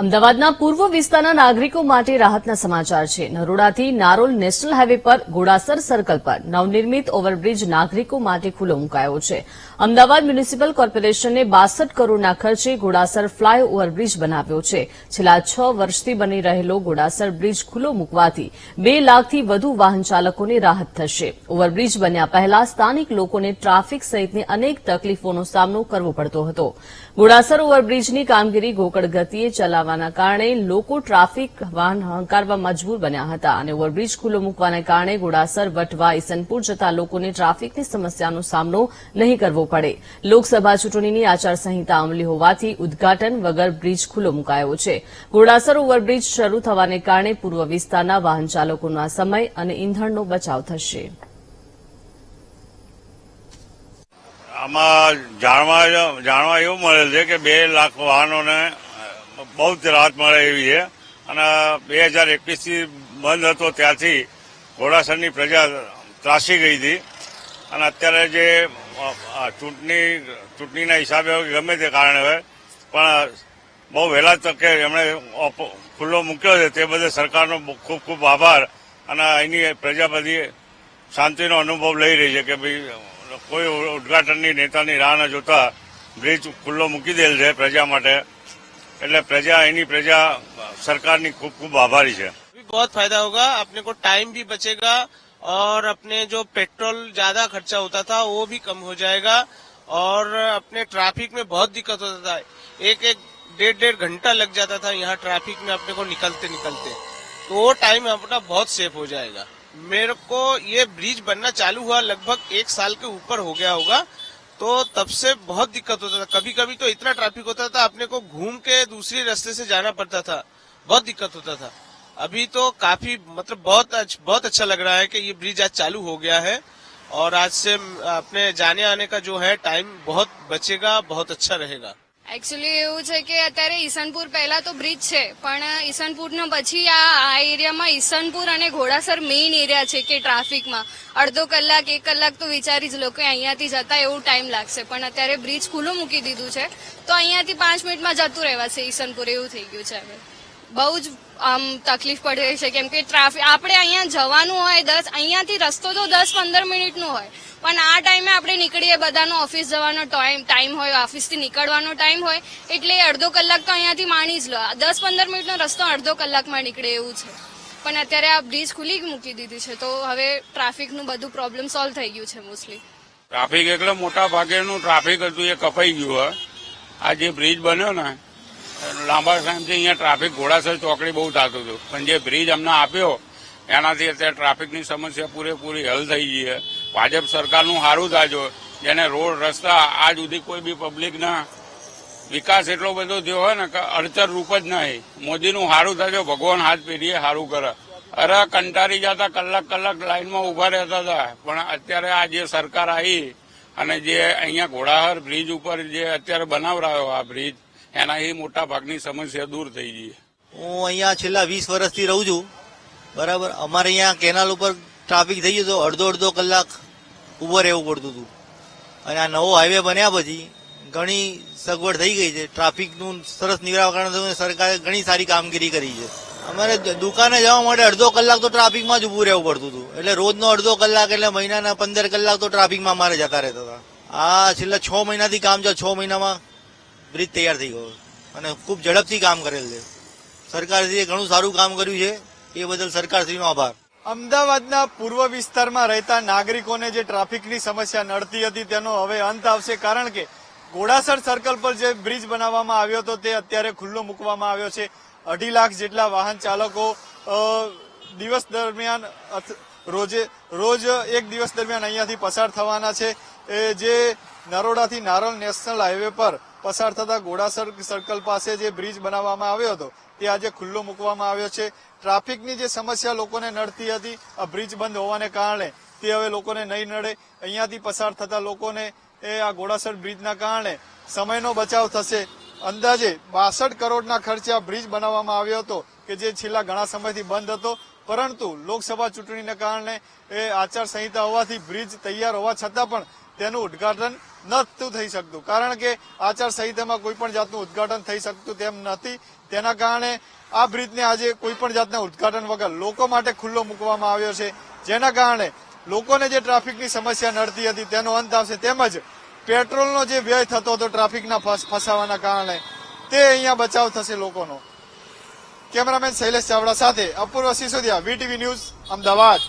અમદાવાદના પૂર્વ વિસ્તારના નાગરિકો માટે રાહતના સમાચાર છે। નરોડાથી નારોલ નેશનલ હાઇવે પર ઘોડાસર સર્કલ પર નવનિર્મિત ઓવરબ્રિજ નાગરિકો માટે ખુલ્લો મુકાયો છે। અમદાવાદ મ્યુનિસિપલ કોર્પોરેશને 62 કરોડના ખર્ચે ઘોડાસર ફ્લાય ઓવરબ્રિજ બનાવ્યો છે। છેલ્લા 6 વર્ષથી બની રહેલો ઘોડાસર બ્રિજ ખુલ્લો મૂકવાથી 2 લાખથી વધુ વાહન ચાલકોને રાહત થશે। ઓવરબ્રિજ બન્યા પહેલા સ્થાનિક લોકોને ટ્રાફિક સહિતની અનેક તકલીફોનો સામનો કરવો પડતો હતો। ઘોડાસર ઓવરબ્રિજની કામગીરી ગોકળ ગતિએ ચલાવવાના કારણે લોકો ટ્રાફિક વાહન હંકારવા મજબૂર બન્યા હતા અને ઓવરબ્રિજ ખુલ્લો મૂકવાને કારણે ઘોડાસર વટવા ઈસનપુર જતા લોકોને ટ્રાફિકની સમસ્યાનો સામનો નહીં કરવો પડે। લોકસભા ચૂંટણીની આચારસંહિતા અમલી હોવાથી ઉદ્ઘાટન વગર બ્રિજ ખુલ્લો મુકાયો છે। ઘોડાસર ઓવરબ્રિજ શરૂ થવાને કારણે પૂર્વ વિસ્તારના વાહન ચાલકોના સમય અને ઇંધણનો બચાવ થશે। આમાં જાણવા એવું મળે છે કે 2 લાખ વાહનોને બહુ જ રાહત મળે એવી છે અને 2021 થી બંધ હતો ત્યારથી ઘોડાસરની પ્રજા ત્રાસી ગઈ હતી અને અત્યારે જે ચૂંટણીના હિસાબે ગમે તે કારણે હોય પણ બહુ વહેલા તકે એમણે ખુલ્લો મૂક્યો છે તે બદલ સરકારનો ખૂબ ખૂબ આભાર અને અહીંની પ્રજા બધી શાંતિનો અનુભવ લઈ રહી છે કે ભાઈ કોઈ ઉદઘાટનની નેતાની રાહ ન જોતા બ્રિજ ખુલ્લો મૂકી દેલ છે પ્રજા માટે એટલે પ્રજા એની પ્રજા सरकारनी खूब खूब आभारी है। बहुत फायदा होगा, अपने को टाइम भी बचेगा और अपने जो पेट्रोल ज्यादा खर्चा होता था वो भी कम हो जाएगा और अपने ट्रैफिक में बहुत दिक्कत होता था। एक 1.5 घंटा लग जाता था यहाँ ट्रैफिक में अपने को निकलते तो वो टाइम अपना बहुत सेफ हो जाएगा। मेरे को ये ब्रिज बनना चालू हुआ लगभग 1 साल के ऊपर हो गया होगा, तो तब से बहुत दिक्कत होता था। कभी कभी तो इतना ट्रैफिक होता था अपने को घूम के दूसरे रास्ते से जाना पड़ता था, बहुत दिक्कत होता था। अभी तो काफी मतलब बहुत अच्छा लग रहा है कि ये ब्रिज आज चालू हो गया है और आज से अपने जाने आने का जो है टाइम बहुत बचेगा, बहुत अच्छा रहेगा। एक्चुअली એવું છે કે અત્યારે ઈસનપુર પહેલા તો બ્રિજ છે પણ ઈસનપુરના પછી આ એરિયામાં ઈસનપુર અને ઘોડાસર મેઇન એરિયા છે કે ટ્રાફિકમાં અડધો કલાક 1 કલાક તો વિચારી જ લો કે અહીંયાથી જતા એવું ટાઈમ લાગશે પણ અત્યારે બ્રિજ ખુલ્લું મૂકી દીધું છે તો અહીંયાથી 5 મિનિટમાં જતું રહેવાશે ઈસનપુર એવું થઈ ગયું છે। હવે બહુ જ તકલીફ પડી રહી છે કેમ કે ટ્રાફિક આપણે અહીંયા જવાનું હોય અહીંયાથી રસ્તો તો 10-15 મિનિટનો હોય પણ આ ટાઈમે આપણે નીકળીએ બધાનો ઓફિસ જવાનો ટાઈમ હોય ઓફિસથી નીકળવાનો ટાઈમ હોય એટલે અડધો કલાક તો અહીંયાથી માણી જ લો 10-15 મિનિટનો રસ્તો અડધો કલાકમાં નીકળે એવું છે પણ અત્યારે આ બ્રિજ ખુલ્લી મૂકી દીધી છે તો હવે ટ્રાફિકનું બધું પ્રોબ્લેમ સોલ્વ થઈ ગયું છે મોસ્ટલી। ટ્રાફિક એટલે મોટા ભાગેનું ટ્રાફિક હતું એ કપાઈ ગયું હોય। આ જે બ્રિજ બન્યો ને લાંબા ટાઈમથી અહીંયા ટ્રાફિક ઘોડાસર ચોકડી બહુ થતું હતું પણ જે બ્રિજ અમને આપ્યો એનાથી અત્યારે ટ્રાફિકની સમસ્યા પૂરેપૂરી હલ થઈ ગઈ છે। ભાજપ સરકારનું સારું થાજો જેને રોડ રસ્તા આજ સુધી કોઈ બી પબ્લિકના વિકાસ એટલો બધો થયો હોય ને કે અડચર રૂપ જ નહીં। મોદીનું સારું થાજો ભગવાન હાથ પેઢીએ સારું કરે। અરે કંટાળી જતા કલાક લાઈનમાં ઉભા રહેતા હતા પણ અત્યારે આ જે સરકાર આવી અને જે અહીંયા ઘોડાસર બ્રિજ ઉપર જે અત્યારે બનાવરાયો આ બ્રિજ એનાથી મોટા ભાગની સમસ્યા दूर થઈ ગઈ। હું અહીંયા છેલ્લા 20 વર્ષથી રહું છું બરાબર। અમારે અહીંયા કેનાલ ઉપર ટ્રાફિક થઈ ગયું તો અડધો કલાક ઉભો રહેવું પડતું હતું અને આ નવો હાઈવે બન્યા પછી ઘણી સગવડ થઈ ગઈ છે। ટ્રાફિકનું સરસ નિરાકરણ સરકારે ઘણી સારી કામગીરી કરી છે। અમારે દુકાને જવા માટે અડધો કલાક તો ટ્રાફિકમાં જ ઉભું રહેવું પડતું હતું એટલે રોજનો અડધો કલાક એટલે મહિનાના 15 કલાક તો ટ્રાફિકમાં અમારે જતા રહેતા હતા। આ છેલ્લા 6 મહિનાથી કામ છે। 6 મહિનામાં બ્રિજ તૈયાર થઈ ગયો અને ખૂબ ઝડપથી કામ કરેલ છે। સરકારશ્રીએ ઘણું સારું કામ કર્યું છે એ બદલ સરકારશ્રીનો આભાર। અમદાવાદના પૂર્વ વિસ્તારમાં રહેતા નાગરિકોને જે ટ્રાફિકની સમસ્યા નડતી હતી તેનો હવે અંત આવશે કારણ કે ઘોડાસર સર્કલ પર જે બ્રિજ બનાવવામાં આવ્યો હતો તે અત્યારે ખુલ્લો મૂકવામાં આવ્યો છે। 2.5 લાખ જેટલા વાહન ચાલકો દિવસ દરમિયાન રોજ એક દિવસ દરમિયાન અહીંયાથી પસાર થવાના છે। જે નરોડાથી નારોલ નેશનલ હાઈવે પર પસાર થતા ઘોડાસર સર્કલ પાસે જે બ્રિજ બનાવવામાં આવ્યો હતો તે આજે ખુલ્લો મૂકવામાં આવ્યો છે। ટ્રાફિકની જે સમસ્યા લોકોને નડતી હતી આ બ્રિજ બંધ હોવાને કારણે તે હવે લોકોને નહીં નડે। અહીંયાથી પસાર થતા લોકોને આ ઘોડાસર બ્રિજના કારણે સમયનો બચાવ થશે। અંદાજે 62 કરોડના ખર્ચે આ બ્રિજ બનાવવામાં આવ્યો હતો કે જે છેલ્લા ઘણા સમયથી બંધ હતો પરંતુ લોકસભા ચૂંટણીને કારણે આચારસંહિતા હોવાથી બ્રિજ તૈયાર હોવા છતાં પણ તેનું ઉદ્ઘાટન નહોતું થઈ શકતું, કારણ કે આચારસંહિતામાં કોઈ પણ જાતનું ઉદ્ઘાટન થઈ શકતું તેમ નથી. તેના કારણે આ બ્રિજને આજે કોઈ પણ જાતના ઉદ્ઘાટન વગર લોકો માટે ખુલ્લો મૂકવામાં આવ્યો છે, જેના કારણે લોકોને જે ટ્રાફિકની સમસ્યા નડતી હતી તેનો અંત આવશે, તેમજ પેટ્રોલનો જે વ્યય થતો હતો ટ્રાફિકના ફસાવાના કારણે તે અહીંયા બચાવ થશે લોકોનો. કેમેરામેન શૈલેષ ચાવડા સાથે અપૂર્વ સિસોદિયા, વીટીવી ન્યૂઝ, અમદાવાદ.